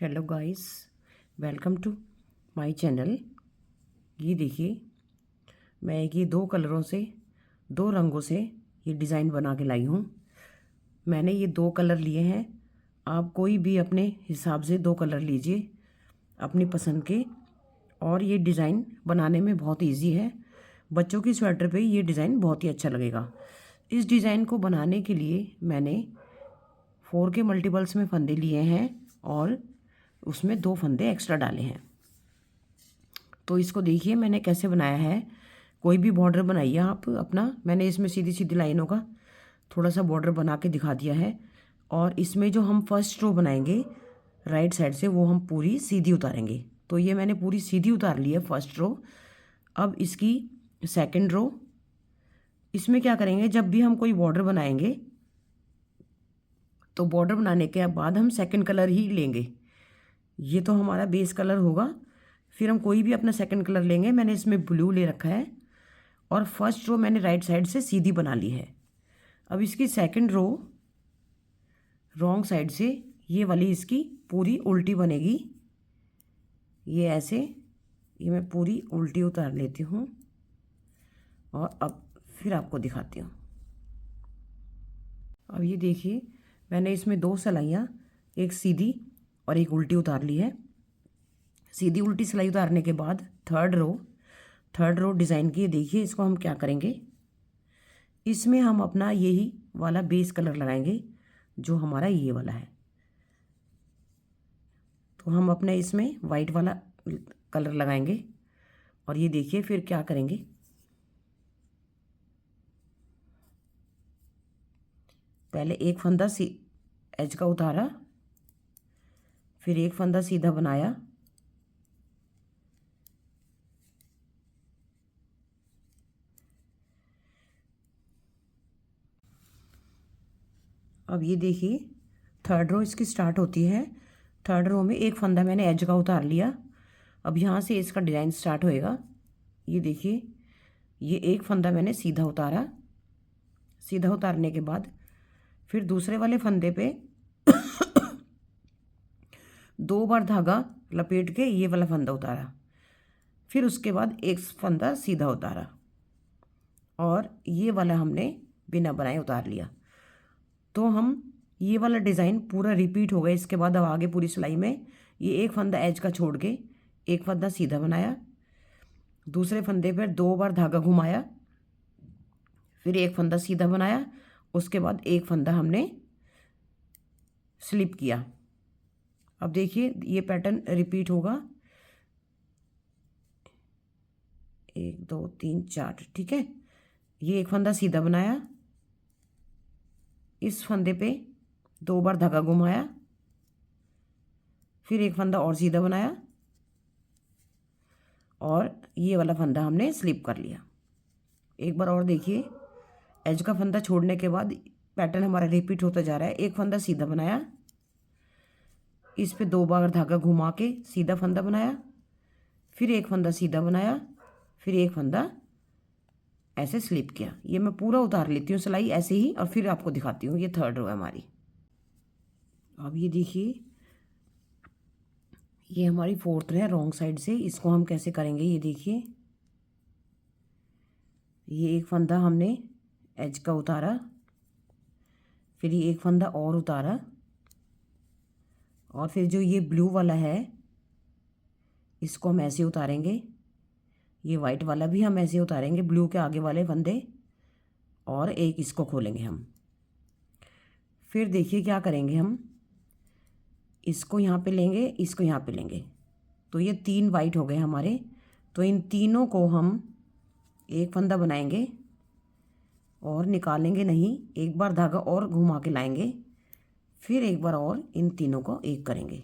Hello guys, welcome to my channel. ये देखिए, मैं ये दो कलरों से, दो रंगों से ये डिज़ाइन बना के लाई हूँ। मैंने ये दो कलर लिए हैं। आप कोई भी अपने हिसाब से दो कलर लीजिए अपनी पसंद के। और ये डिज़ाइन बनाने में बहुत इजी है। बच्चों की स्वेटर पे ये डिज़ाइन बहुत ही अच्छा लगेगा। इस डिज़ाइन को बनाने के लिए मैंने 4 के मल्टीपल्स में फंदे लिए हैं और उसमें 2 फंदे एक्स्ट्रा डाले हैं। तो इसको देखिए मैंने कैसे बनाया है। कोई भी बॉर्डर बनाइए आप अपना। मैंने इसमें सीधी सीधी लाइनों का थोड़ा सा बॉर्डर बना के दिखा दिया है। और इसमें जो हम फर्स्ट रो बनाएंगे राइट साइड से, वो हम पूरी सीधी उतारेंगे। तो ये मैंने पूरी सीधी उतार ली है फर्स्ट रो। अब इसकी सेकंड रो, इसमें क्या करेंगे, जब भी हम कोई बॉर्डर बनाएंगे तो बॉर्डर बनाने के बाद हम सेकंड कलर ही लेंगे। ये तो हमारा बेस कलर होगा, फिर हम कोई भी अपना सेकंड कलर लेंगे। मैंने इसमें ब्लू ले रखा है और फर्स्ट रो मैंने राइट साइड से सीधी बना ली है। अब इसकी सेकंड रो रॉन्ग साइड से, ये वाली इसकी पूरी उल्टी बनेगी। ये ऐसे, ये मैं पूरी उल्टी उतार लेती हूँ और अब फिर आपको दिखाती हूँ। अब ये देखिए, मैंने इसमें 2 सिलाइयाँ, एक सीधी और एक उल्टी उतार ली है। सीधी उल्टी सिलाई उतारने के बाद थर्ड रो डिज़ाइन की, देखिए इसको हम क्या करेंगे, इसमें हम अपना यही वाला बेस कलर लगाएंगे जो हमारा ये वाला है। तो हम अपने इसमें वाइट वाला कलर लगाएंगे और ये देखिए फिर क्या करेंगे, पहले एक फंदा एज का उतारा, फिर एक फंदा सीधा बनाया, अब ये देखिए थर्ड रो इसकी स्टार्ट होती है। थर्ड रो में एक फंदा मैंने एज का उतार लिया। अब यहाँ से इसका डिज़ाइन स्टार्ट होएगा। ये देखिए, ये एक फंदा मैंने सीधा उतारा। सीधा उतारने के बाद फिर दूसरे वाले फंदे पे 2 बार धागा लपेट के ये वाला फंदा उतारा। फिर उसके बाद एक फंदा सीधा उतारा और ये वाला हमने बिना बनाए उतार लिया। तो हम ये वाला डिज़ाइन पूरा रिपीट हो गया। इसके बाद अब आगे पूरी सिलाई में ये एक फंदा एज का छोड़ के एक फंदा सीधा बनाया, दूसरे फंदे पर 2 बार धागा घुमाया, फिर एक फंदा सीधा बनाया, उसके बाद एक फंदा हमने स्लिप किया। अब देखिए ये पैटर्न रिपीट होगा, 1 2 3 4, ठीक है। ये एक फंदा सीधा बनाया, इस फंदे पे 2 बार धागा घुमाया, फिर एक फंदा और सीधा बनाया और ये वाला फंदा हमने स्लिप कर लिया। एक बार और देखिए, एज का फंदा छोड़ने के बाद पैटर्न हमारा रिपीट होता जा रहा है। एक फंदा सीधा बनाया, इस पे 2 बार धागा घुमा के सीधा फंदा बनाया, फिर एक फंदा सीधा बनाया, फिर एक फंदा ऐसे स्लिप किया। ये मैं पूरा उतार लेती हूँ सिलाई ऐसे ही और फिर आपको दिखाती हूँ। ये थर्ड रो है हमारी। अब ये देखिए, ये हमारी फोर्थ है रॉन्ग साइड से। इसको हम कैसे करेंगे, ये देखिए, ये एक फंदा हमने एज का उतारा, फिर ये एक फंदा और उतारा और फिर जो ये ब्लू वाला है इसको हम ऐसे उतारेंगे। ये वाइट वाला भी हम ऐसे उतारेंगे, ब्लू के आगे वाले फंदे, और एक इसको खोलेंगे हम। फिर देखिए क्या करेंगे, हम इसको यहाँ पे लेंगे, इसको यहाँ पे लेंगे, तो ये 3 वाइट हो गए हमारे। तो इन तीनों को हम एक फंदा बनाएंगे और निकालेंगे नहीं, एक बार धागा और घुमा के लाएंगे, फिर एक बार और इन तीनों को एक करेंगे।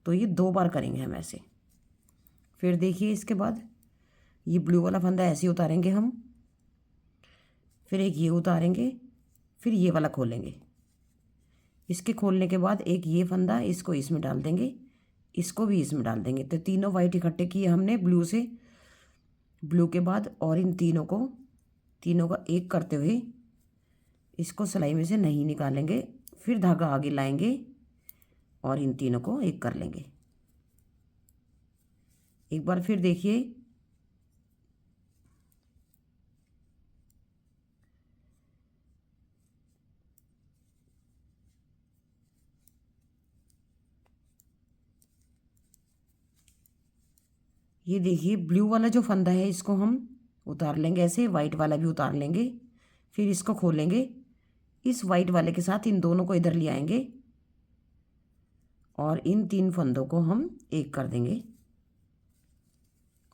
तो ये 2 बार करेंगे हम ऐसे। फिर देखिए इसके बाद ये ब्लू वाला फंदा ऐसे उतारेंगे हम, फिर एक ये उतारेंगे, फिर ये वाला खोलेंगे। इसके खोलने के बाद एक ये फंदा, इसको इसमें डाल देंगे, इसको भी इसमें डाल देंगे। तो तीनों वाइट इकट्ठे किए हमने ब्लू से, ब्लू के बाद और इन तीनों का एक करते हुए इसको सिलाई में से नहीं निकालेंगे, फिर धागा आगे लाएंगे, और इन तीनों को एक कर लेंगे। एक बार फिर देखिए, ये देखिए ब्लू वाला जो फंदा है इसको हम उतार लेंगे ऐसे, वाइट वाला भी उतार लेंगे, फिर इसको खोलेंगे, इस वाइट वाले के साथ इन दोनों को इधर ले आएंगे और इन तीन फंदों को हम एक कर देंगे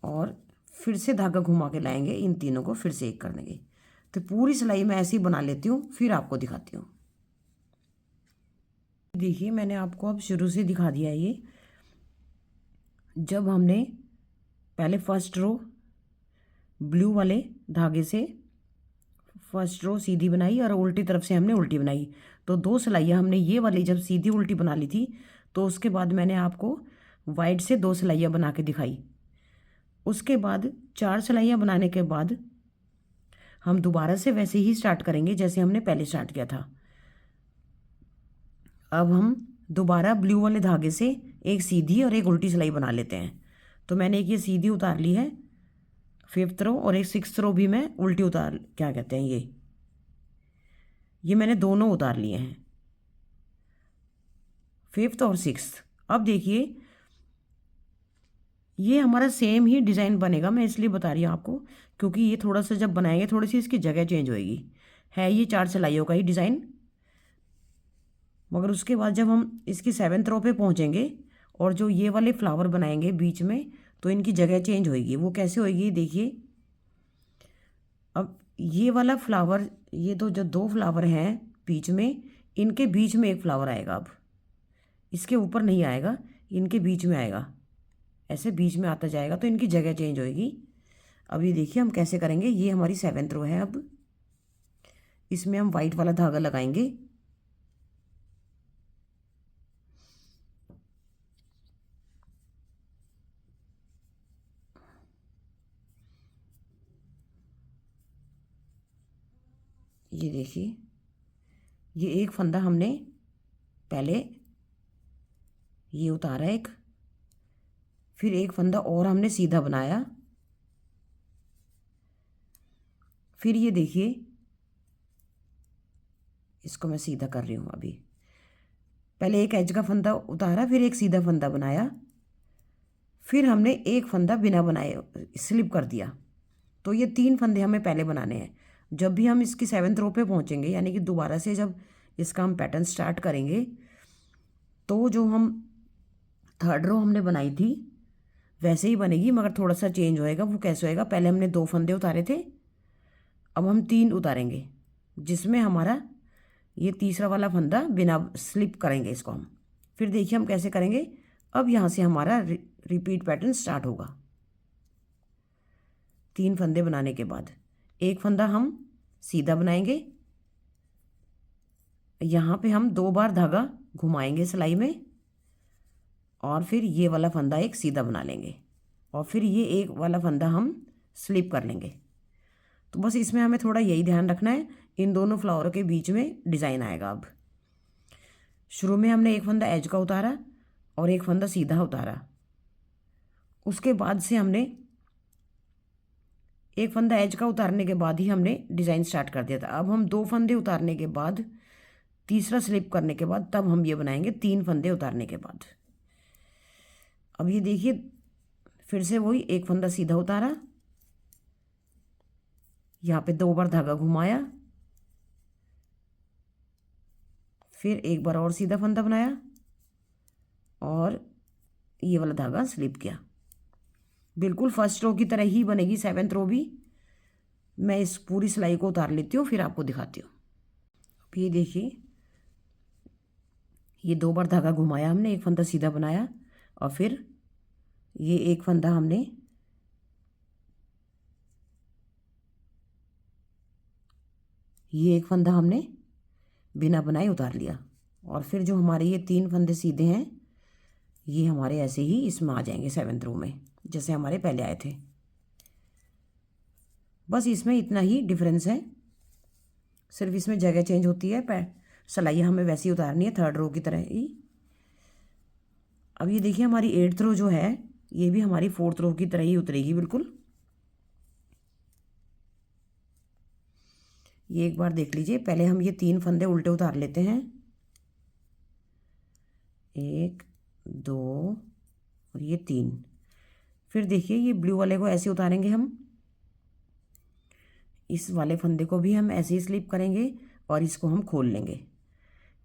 और फिर से धागा घुमा के लाएंगे, इन तीनों को फिर से एक कर देंगे। तो पूरी सिलाई मैं ऐसे ही बना लेती हूँ, फिर आपको दिखाती हूँ। देखिए मैंने आपको अब शुरू से दिखा दिया है। ये जब हमने पहले फर्स्ट रो ब्लू वाले धागे से फर्स्ट रो सीधी बनाई और उल्टी तरफ से हमने उल्टी बनाई, तो दो सिलाइयाँ हमने ये वाली जब सीधी उल्टी बना ली थी, तो उसके बाद मैंने आपको वाइट से दो सिलाइयाँ बना के दिखाई। उसके बाद चार सिलाइयाँ बनाने के बाद हम दोबारा से वैसे ही स्टार्ट करेंगे जैसे हमने पहले स्टार्ट किया था। अब हम दोबारा ब्लू वाले धागे से एक सीधी और एक उल्टी सिलाई बना लेते हैं। तो मैंने एक ये सीधी उतार ली है, फिफ्थ रो, और एक सिक्स्थ रो भी मैं उल्टी उतार, क्या कहते हैं, ये मैंने दोनों उतार लिए हैं, फिफ्थ और सिक्स्थ। अब देखिए ये हमारा सेम ही डिज़ाइन बनेगा, मैं इसलिए बता रही हूँ आपको क्योंकि ये थोड़ा सा जब बनाएंगे थोड़ी सी इसकी जगह चेंज होएगी। है ये चार सिलाइयों का ही डिज़ाइन, मगर उसके बाद जब हम इसकी सेवेंथ रो पे पहुँचेंगे और जो ये वाले फ्लावर बनाएंगे बीच में, तो इनकी जगह चेंज होएगी। वो कैसे होएगी देखिए, अब ये वाला फ्लावर, ये तो जो दो फ्लावर हैं बीच में, इनके बीच में एक फ्लावर आएगा। अब इसके ऊपर नहीं आएगा, इनके बीच में आएगा, ऐसे बीच में आता जाएगा, तो इनकी जगह चेंज होएगी। अब ये देखिए हम कैसे करेंगे। ये हमारी सेवेंथ रो है, अब इसमें हम वाइट वाला धागा लगाएंगे, ये देखिए ये एक फंदा हमने पहले ये उतारा एक, फिर एक फंदा और हमने सीधा बनाया, फिर ये देखिए इसको मैं सीधा कर रही हूँ। अभी पहले एक एज का फंदा उतारा, फिर एक सीधा फंदा बनाया, फिर हमने एक फंदा बिना बनाए स्लिप कर दिया। तो ये तीन फंदे हमें पहले बनाने हैं। जब भी हम इसकी सेवेंथ रो पे पहुँचेंगे, यानी कि दोबारा से जब इसका हम पैटर्न स्टार्ट करेंगे, तो जो हम थर्ड रो हमने बनाई थी वैसे ही बनेगी, मगर थोड़ा सा चेंज होएगा। वो कैसे होएगा, पहले हमने दो फंदे उतारे थे, अब हम तीन उतारेंगे, जिसमें हमारा ये तीसरा वाला फंदा बिना स्लिप करेंगे इसको हम। फिर देखिए हम कैसे करेंगे। अब यहाँ से हमारा रिपीट पैटर्न स्टार्ट होगा। तीन फंदे बनाने के बाद एक फंदा हम सीधा बनाएंगे, यहाँ पे हम दो बार धागा घुमाएंगे सिलाई में, और फिर ये वाला फंदा एक सीधा बना लेंगे, और फिर ये एक वाला फंदा हम स्लिप कर लेंगे। तो बस इसमें हमें थोड़ा यही ध्यान रखना है, इन दोनों फ्लावरों के बीच में डिज़ाइन आएगा। अब शुरू में हमने एक फंदा एज का उतारा और एक फंदा सीधा उतारा, उसके बाद से हमने एक फंदा एज का उतारने के बाद ही हमने डिज़ाइन स्टार्ट कर दिया था। अब हम दो फंदे उतारने के बाद, तीसरा स्लिप करने के बाद, तब हम ये बनाएंगे तीन फंदे उतारने के बाद। अब ये देखिए फिर से वही एक फंदा सीधा उतारा, यहाँ पे दो बार धागा घुमाया, फिर एक बार और सीधा फंदा बनाया और ये वाला धागा स्लिप किया। बिल्कुल फर्स्ट रो की तरह ही बनेगी सेवेंथ रो भी। मैं इस पूरी सिलाई को उतार लेती हूँ, फिर आपको दिखाती हूँ। अब ये देखिए ये दो बार धागा घुमाया हमने, एक फंदा सीधा बनाया, और फिर ये एक फंदा हमने बिना बनाए उतार लिया, और फिर जो हमारे ये तीन फंदे सीधे हैं ये हमारे ऐसे ही इसमें आ जाएंगे सेवेंथ रो में, जैसे हमारे पहले आए थे। बस इसमें इतना ही डिफरेंस है, सिर्फ इसमें जगह चेंज होती है। सिलाई हमें वैसी उतारनी है थर्ड रो की तरह ही। अब ये देखिए हमारी 8th रो जो है ये भी हमारी 4th रो की तरह ही उतरेगी बिल्कुल। ये एक बार देख लीजिए, पहले हम ये 3 फंदे उल्टे उतार लेते हैं, 1 2 और ये 3। फिर देखिए ये ब्लू वाले को ऐसे उतारेंगे हम, इस वाले फंदे को भी हम ऐसे ही स्लिप करेंगे और इसको हम खोल लेंगे।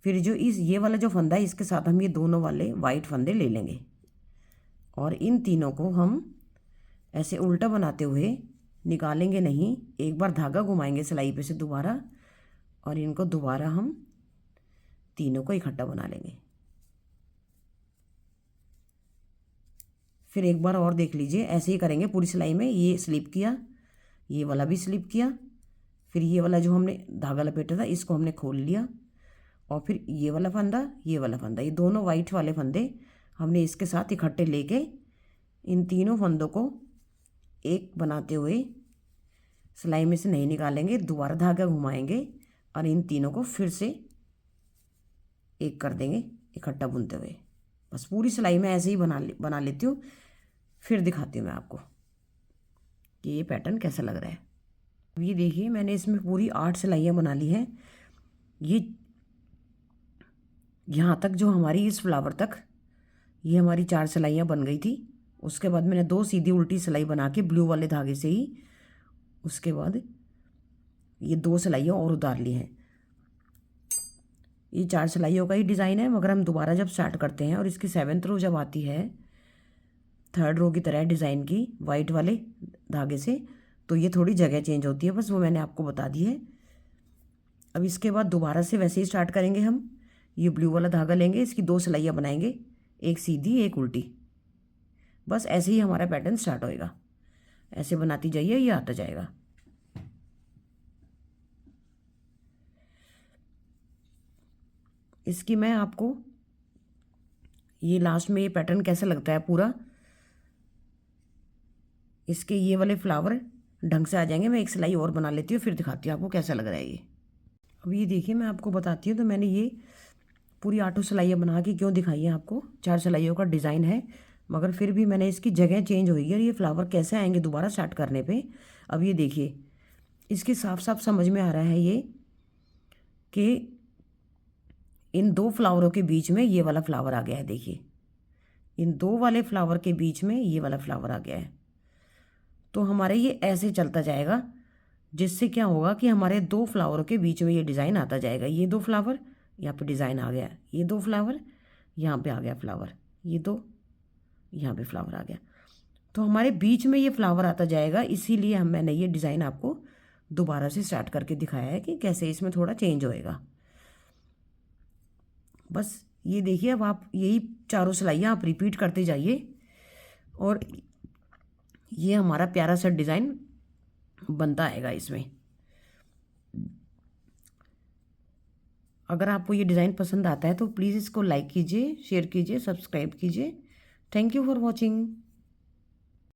फिर जो ये वाला जो फंदा है इसके साथ हम ये दोनों वाले वाइट फंदे ले लेंगे और इन तीनों को हम ऐसे उल्टा बनाते हुए निकालेंगे नहीं, एक बार धागा घुमाएंगे सिलाई पे से दोबारा और इनको दोबारा हम तीनों को इकट्ठा बना लेंगे। फिर एक बार और देख लीजिए, ऐसे ही करेंगे पूरी सिलाई में। ये स्लिप किया, ये वाला भी स्लिप किया, फिर ये वाला जो हमने धागा लपेटा था इसको हमने खोल लिया और फिर ये वाला फंदा, ये वाला फंदा, ये दोनों वाइट वाले फंदे हमने इसके साथ इकट्ठे लेके इन तीनों फंदों को एक बनाते हुए सिलाई में से नहीं निकालेंगे, दोबारा धागा घुमाएंगे और इन तीनों को फिर से एक कर देंगे इकट्ठा बुनते हुए। बस पूरी सिलाई में ऐसे ही बना लेती हूँ। फिर दिखाती हूँ मैं आपको कि ये पैटर्न कैसा लग रहा है। अब ये देखिए मैंने इसमें पूरी 8 सिलाइयाँ बना ली हैं। ये यहाँ तक जो हमारी इस फ्लावर तक ये हमारी 4 सिलाइयाँ बन गई थी। उसके बाद मैंने 2 सीधी उल्टी सिलाई बना के ब्लू वाले धागे से ही उसके बाद ये 2 सिलाइयाँ और उतार ली हैं। ये 4 सिलाइयों का ही डिज़ाइन है, मगर हम दोबारा जब स्टार्ट करते हैं और इसकी 7th रो जब आती है 3rd रो की तरह डिज़ाइन की वाइट वाले धागे से, तो ये थोड़ी जगह चेंज होती है, बस वो मैंने आपको बता दी है। अब इसके बाद दोबारा से वैसे ही स्टार्ट करेंगे हम। ये ब्लू वाला धागा लेंगे, इसकी 2 सिलाइयाँ बनाएंगे, एक सीधी एक उल्टी। बस ऐसे ही हमारा पैटर्न स्टार्ट होएगा। ऐसे बनाती जाइए, ये आता जाएगा। इसकी मैं आपको ये लास्ट में ये पैटर्न कैसा लगता है पूरा, इसके ये वाले फ्लावर ढंग से आ जाएंगे। मैं एक सिलाई और बना लेती हूँ फिर दिखाती हूँ आपको कैसा लग रहा है ये। अब ये देखिए मैं आपको बताती हूँ, तो मैंने ये पूरी 8 सिलाइयाँ बना के क्यों दिखाई है आपको। 4 सिलाइयों का डिज़ाइन है, मगर फिर भी मैंने इसकी जगह चेंज होगी और ये फ्लावर कैसे आएंगे दोबारा स्टार्ट करने पे। अब ये देखिए इसके साफ साफ समझ में आ रहा है ये कि इन 2 फ्लावरों के बीच में ये वाला फ्लावर आ गया है। देखिए इन 2 वाले फ्लावर के बीच में ये वाला फ्लावर आ गया है। तो हमारे ये ऐसे चलता जाएगा, जिससे क्या होगा कि हमारे 2 फ्लावरों के बीच में ये डिज़ाइन आता जाएगा। ये 2 फ्लावर यहाँ पे डिज़ाइन आ गया, ये 2 फ्लावर यहाँ पे आ गया फ्लावर, ये 2 यहाँ पे फ्लावर आ गया। तो हमारे बीच में ये फ्लावर आता जाएगा, इसीलिए मैंने ये डिज़ाइन आपको दोबारा से स्टार्ट करके दिखाया है कि कैसे इसमें थोड़ा चेंज होएगा। बस ये देखिए, अब आप यही 4 सिलाइयाँ आप रिपीट करते जाइए और ये हमारा प्यारा सा डिज़ाइन बनता आएगा इसमें। अगर आपको ये डिज़ाइन पसंद आता है तो प्लीज़ इसको लाइक कीजिए, शेयर कीजिए, सब्सक्राइब कीजिए। Thank you for watching.